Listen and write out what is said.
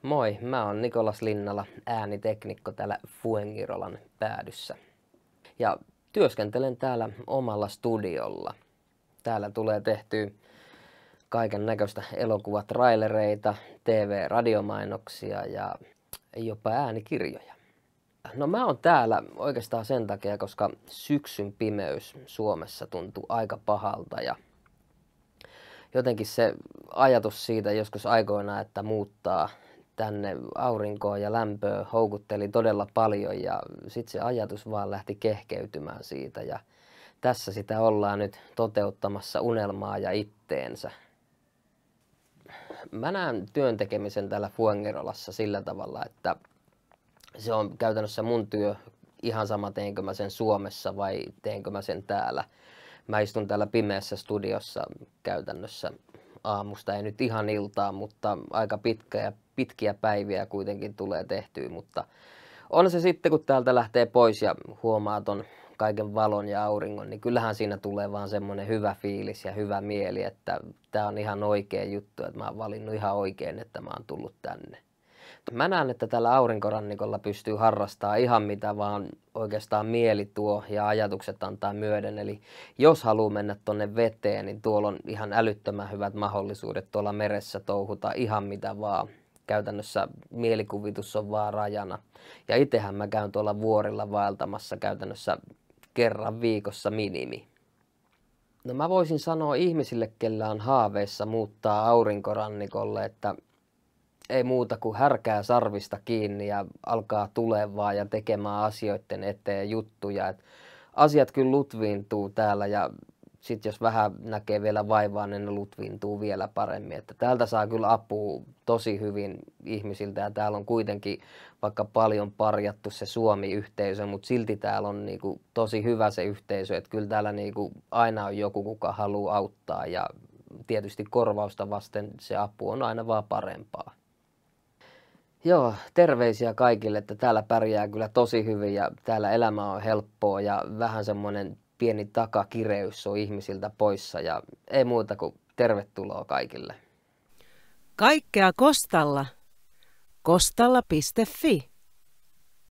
Moi, mä oon Nikolas Linnala, ääniteknikko täällä Fuengirolan päädyssä. Ja työskentelen täällä omalla studiolla. Täällä tulee tehtyä kaiken näköistä elokuvatrailereita, TV-radiomainoksia ja jopa äänikirjoja. No mä oon täällä oikeastaan sen takia, koska syksyn pimeys Suomessa tuntuu aika pahalta ja jotenkin se ajatus siitä joskus aikoinaan, että muuttaa tänne aurinkoa ja lämpöä houkutteli todella paljon ja sitten se ajatus vaan lähti kehkeytymään siitä ja tässä sitä ollaan nyt toteuttamassa unelmaa ja itteensä. Mä näen työn tekemisen täällä Fuengirolassa sillä tavalla, että se on käytännössä mun työ ihan sama teenkö mä sen Suomessa vai teenkö mä sen täällä. Mä istun täällä pimeässä studiossa käytännössä aamusta, ei nyt ihan iltaa, mutta aika pitkiä päiviä kuitenkin tulee tehtyä, mutta on se sitten, kun täältä lähtee pois ja huomaa ton kaiken valon ja auringon, niin kyllähän siinä tulee vaan semmoinen hyvä fiilis ja hyvä mieli, että tää on ihan oikea juttu, että mä oon valinnut ihan oikein, että mä oon tullut tänne. Mä näen, että tällä aurinkorannikolla pystyy harrastamaan ihan mitä vaan oikeastaan mieli tuo ja ajatukset antaa myöden. Eli jos haluaa mennä tonne veteen, niin tuolla on ihan älyttömän hyvät mahdollisuudet tuolla meressä touhuta ihan mitä vaan. Käytännössä mielikuvitus on vaan rajana. Ja itsehän mä käyn tuolla vuorilla vaeltamassa käytännössä kerran viikossa minimi. No mä voisin sanoa ihmisille, kellä on haaveissa muuttaa aurinkorannikolle, että ei muuta kuin härkää sarvista kiinni ja alkaa tulevaa ja tekemään asioiden eteen juttuja. Et asiat kyllä lutviintuu täällä ja sit jos vähän näkee vielä vaivaa, niin ne lutviintuu vielä paremmin. Että täältä saa kyllä apua tosi hyvin ihmisiltä ja täällä on kuitenkin vaikka paljon parjattu se Suomi-yhteisö, mutta silti täällä on niinku tosi hyvä se yhteisö. Että kyllä täällä niinku aina on joku, kuka haluaa auttaa ja tietysti korvausta vasten se apu on aina vaan parempaa. Joo, terveisiä kaikille, että täällä pärjää kyllä tosi hyvin ja täällä elämä on helppoa ja vähän semmoinen pieni takakireys on ihmisiltä poissa ja ei muuta kuin tervetuloa kaikille. Kaikkea Kostalla. Kostalla.fi